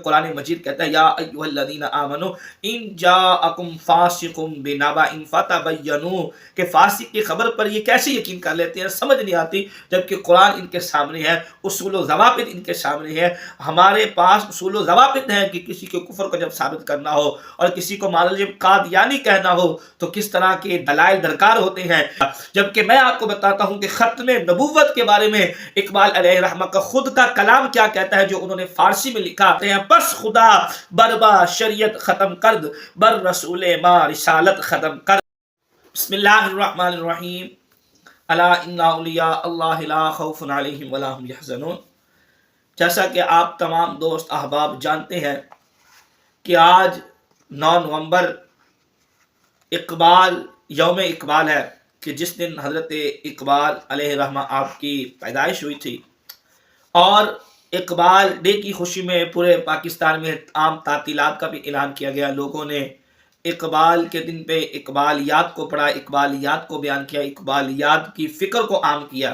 قرآن مجید کہتا ہے یا ایھا الذین آمنوا ان جاءکم فاسق بنبأ فتبینوا، کہ فاسق کی خبر پر یہ کیسے یقین کر لیتے ہیں، سمجھ نہیں آتی، جبکہ قرآن ان کے سامنے ہے، اصول و ضوابط ان کے سامنے ہے۔ ہمارے پاس اصول و ضوابط ہیں کہ کسی کے کفر کو جب ثابت کرنا ہو اور کسی کو مان لیجیے قادیانی کہنا ہو تو کس طرح کے دلائل درکار ہوتے ہیں۔ جبکہ میں آپ کو بتاتا ہوں کہ ختم نبوت کے بارے میں اقبال علیہ رحمہ کا خود کا کلام کیا کہتا ہے، جو انہوں نے فارسی میں لکھا ہے، بس خدا بربا شریعت ختم کرد، بر رسول ما رسالت ختم کرد۔ بسم اللہ الرحمن الرحیم، الا ان اولیاء اللہ لا خوف علیہم ولا هم یحزنون۔ جیسا کہ آپ تمام دوست احباب جانتے ہیں کہ آج 9 نومبر اقبال یوم اقبال ہے، کہ جس دن حضرت اقبال علیہ رحمہ آپ کی پیدائش ہوئی تھی، اور اقبال ڈے کی خوشی میں پورے پاکستان میں عام تعطیلات کا بھی اعلان کیا گیا۔ لوگوں نے اقبال کے دن پہ اقبالیات کو پڑھا، اقبالیات کو بیان کیا، اقبالیات کی فکر کو عام کیا۔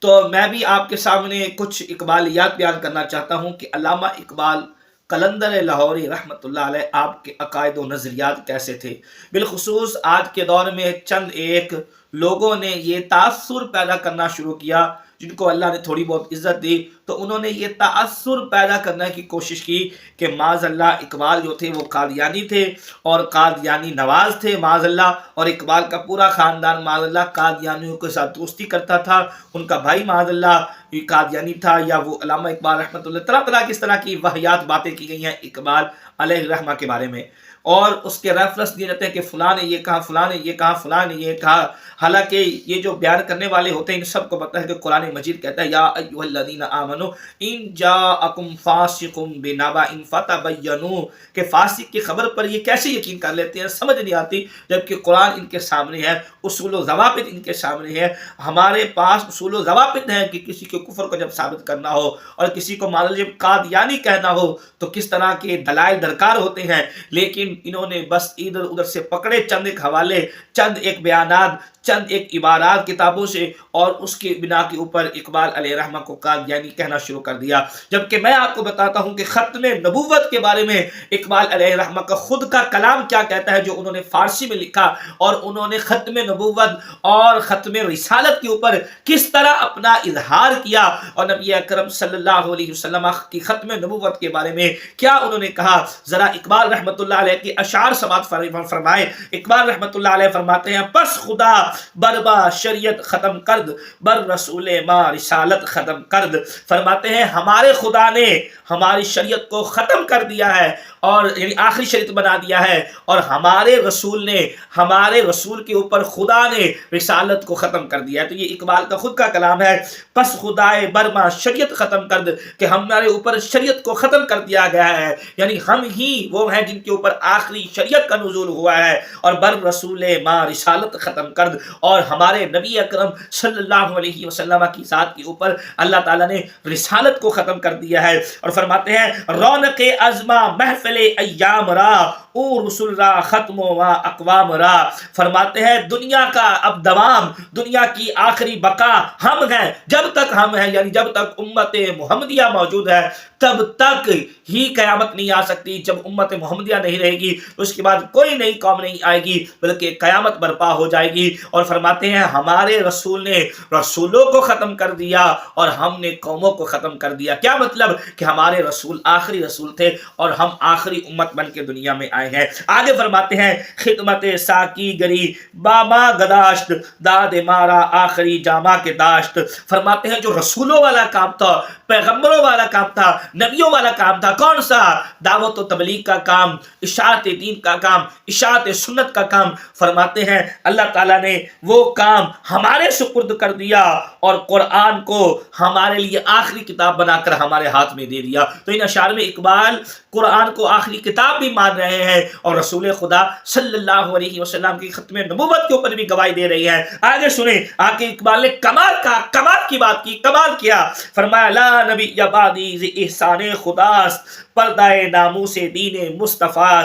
تو میں بھی آپ کے سامنے کچھ اقبالیات بیان کرنا چاہتا ہوں کہ علامہ اقبال قلندر لاہوری رحمۃ اللہ علیہ آپ کے عقائد و نظریات کیسے تھے۔ بالخصوص آج کے دور میں چند ایک لوگوں نے یہ تاثر پیدا کرنا شروع کیا، جن کو اللہ نے تھوڑی بہت عزت دی، تو انہوں نے یہ تاثر پیدا کرنے کی کوشش کی کہ معاذ اللہ اقبال جو تھے وہ قادیانی تھے اور قادیانی نواز تھے معاذ اللہ، اور اقبال کا پورا خاندان معاذ اللہ قادیانیوں کے ساتھ دوستی کرتا تھا، ان کا بھائی معاذ اللہ قادیانی تھا، یا وہ علامہ اقبال رحمۃ اللہ، طرح طرح کی اس طرح کی واہیات باتیں کی گئی ہیں اقبال علیہ رحمہ کے بارے میں، اور اس کے ریفرنس دیے جاتے ہیں کہ فلاں نے یہ کہا، فلاں نے یہ کہا، فلاں نے یہ کہا۔ حالانکہ یہ جو بیان کرنے والے ہوتے ہیں ان سب کو پتہ ہے کہ قرآن مجید کہتا ہے یا ایھا الذین آمنوا ان جاءکم فاسق بنبأ فتبینوا، کہ فاسق کی خبر پر یہ کیسے یقین کر لیتے ہیں، سمجھ نہیں آتی، جبکہ قرآن ان کے سامنے ہے، اصول و ضوابط ان کے سامنے ہے۔ ہمارے پاس اصول و ضوابط ہیں کہ کسی کے کفر کو جب ثابت کرنا ہو اور کسی کو مان لیجیے قادیانی کہنا ہو تو کس طرح کے دلائل درکار ہوتے ہیں، لیکن انہوں نے بس ادھر ادھر سے پکڑے چند ایک حوالے، چند ایک بیانات، چند ایک عبارات کتابوں سے، اور اس کی بنا کے اوپر اقبال علیہ رحمہ کو قادیانی کہنا شروع کر دیا۔ جبکہ میں آپ کو بتاتا ہوں کہ ختم نبوت کے بارے میں اقبال علیہ رحمہ کا خود کا کلام کیا کہتا ہے، جو انہوں نے فارسی میں لکھا، اور انہوں نے ختم نبوت اور ختم رسالت کے اوپر کس طرح اپنا اظہار کیا، اور نبی اکرم صلی اللہ علیہ وسلم کی ختم نبوت کے بارے میں کیا انہوں نے کہا۔ ذرا اقبال رحمۃ اللہ علیہ کی اشعار سماعت فرمائے۔ اقبال رحمۃ اللہ علیہ فرماتے ہیں بس خدا بربا شریعت ختم کرد، بر رسول ما رسالت ختم کرد۔ فرماتے ہیں ہمارے خدا نے ہماری شریعت کو ختم کر دیا ہے، اور یعنی آخری شریعت بنا دیا ہے، اور ہمارے رسول نے، ہمارے رسول کے اوپر خدا نے رسالت کو ختم کر دیا ہے۔ تو یہ اقبال کا خود کا کلام ہے، پس خدائے برما شریعت ختم کرد، کہ ہمارے اوپر شریعت کو ختم کر دیا گیا ہے، یعنی ہم ہی وہ ہیں جن کے اوپر آخری شریعت کا نزول ہوا ہے، اور بر رسول ما رسالت ختم کرد، اور ہمارے نبی اکرم صلی اللہ علیہ وسلم کی ذات کے اوپر اللہ تعالیٰ نے رسالت کو ختم کر دیا ہے۔ اور فرماتے ہیں رونق ازما محفل ایام را، او رسول را ختم و اقوام را۔ فرماتے ہیں دنیا کا اب دوام، دنیا کی آخری بقا ہم ہیں، جب تک ہم ہیں، یعنی جب تک امت محمدیہ موجود ہے تب تک ہی قیامت نہیں آ سکتی۔ جب امت محمدیہ نہیں رہے گی تو اس کے بعد کوئی نئی قوم نہیں آئے گی، بلکہ قیامت برپا ہو جائے گی۔ اور فرماتے ہیں ہمارے رسول نے رسولوں کو ختم کر دیا اور ہم نے قوموں کو ختم کر دیا۔ کیا مطلب؟ کہ ہمارے رسول آخری رسول تھے اور ہم آخری امت بن کے دنیا میں آئے ہیں۔ آگے فرماتے ہیں خدمت ساکی گری باما گداشت، داد مارا آخری جامع کے داشت۔ فرماتے ہیں جو رسولوں والا کام تھا، پیغمبروں والا کام تھا، نبیوں والا کام تھا، کون سا؟ دعوت و تبلیغ کا کام، اشاعت دین کا کام، اشاعت سنت کا کام۔ فرماتے ہیں اللہ تعالیٰ نے وہ کام ہمارے سپرد کر دیا اور قرآن کو ہمارے لیے آخری کتاب بنا کر ہمارے ہاتھ میں دے دیا۔ تو ان اشعار میں اقبال قرآن کو آخری کتاب بھی مان رہے ہیں اور رسول خدا صلی اللہ علیہ وسلم کی ختم نبوت کے اوپر بھی گواہی دے رہی ہے۔ آگے سنیں، آگے اقبال نے کمال کی بات کی، کمال کیا۔ فرمایا لا نبی بعدی ز احسان خداست، پردہ ناموس دین مصطفیٰ.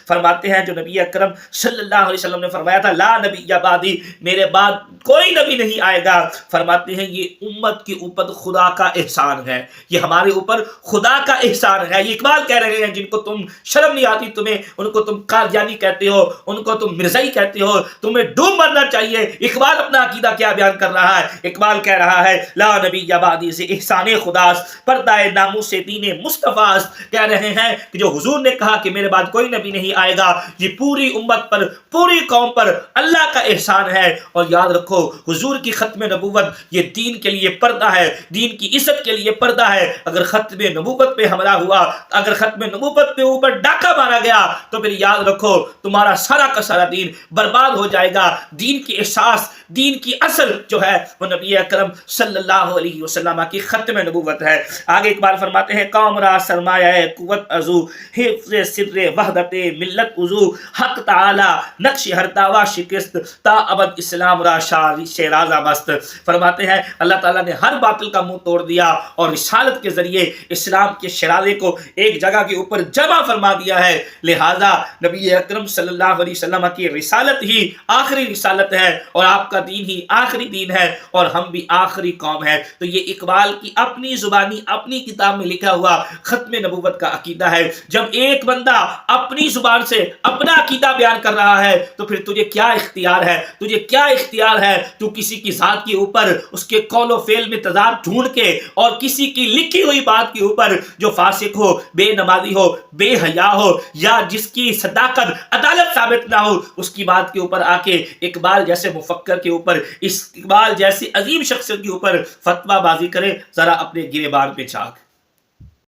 فرماتے ہیں جو نبی اکرم صلی اللہ علیہ وسلم نے فرمایا تھا لا نبی بعدی، میرے بعد کوئی نبی نہیں آئے گا، فرماتے ہیں یہ امت کے اوپر خدا کا احسان ہے، یہ ہمارے اوپر خدا کا احسان ہے. یہ اقبال کہہ رہے ہیں جن کو تم شرم نہیں آتی، تمہیں ان کو تم قادیانی کہتے ہو، ان کو تم مرزائی کہتے ہو، تمہیں ڈوب مرنا چاہیے. اقبال اپنا عقیدہ کیا بیان کر رہا ہے؟ اقبال کہہ رہا ہے لا نبی بعدی سے احسان خداست، پردہ ناموس دین مصطفیٰ. کہہ رہے ہیں کہ جو حضور نے کہا کہ میرے بعد کوئی نبی نہیں آئے گا، یہ پوری امت پر، پوری قوم پر اللہ کا احسان ہے. اور یاد رکھو حضور کی ختم نبوت یہ دین کے لیے پردہ ہے، دین کی عزت کے لیے پردہ ہے. اگر ختم نبوت پہ حملہ ہوا، اگر ختم نبوت پہ اوپر ڈاکہ مارا گیا تو پھر یاد رکھو تمہارا سارا کا سارا دین برباد ہو جائے گا. دین کی احساس، دین کی اصل جو ہے وہ نبی اکرم صلی اللہ علیہ وسلم کی ختم نبوت ہے. آگے اقبال فرماتے ہیں قوم را سرمایہ قوت ازو، حفظ سر وحدت ملت ازو، حق تعالی نقش ہر دعویٰ شکست، تا ابد اسلام را شیرازہ بست. فرماتے ہیں اللہ تعالیٰ نے ہر باطل کا منہ توڑ دیا اور رسالت کے ذریعے اسلام کے شرازے کو ایک جگہ کے اوپر جمع فرما دیا ہے. لہذا نبی اکرم صلی اللہ علیہ وسلم کی رسالت ہی آخری رسالت ہے اور آپ کا دین ہی آخری دین ہے اور ہم بھی آخری قوم ہے. تو یہ اقبال کی اپنی زبانی اپنی کتاب میں لکھا ہوا ختم نبوت کا عقیدہ ہے. جب ایک بندہ اپنی زبان سے اپنا عقیدہ بیان کر رہا ہے تو پھر تجھے کیا اختیار ہے؟ تجھے کیا اختیار ہے تو کسی کی ذات کے اوپر اس کے قول و فعل میں تضاد ڈھونڈ کے اور کسی کی لکھی ہوئی بات کے اوپر جو فاسق ہو، بے نمازی ہو، بے حیا ہو یا جس کی صداقت عدالت ثابت نہ ہو اس کی بات کے اوپر آ کے اقبال جیسے مفکر کے اوپر، اس اقبال جیسی عظیم شخصیت کے اوپر فتویٰ بازی کرے؟ ذرا اپنے گریبان پہ جھانک.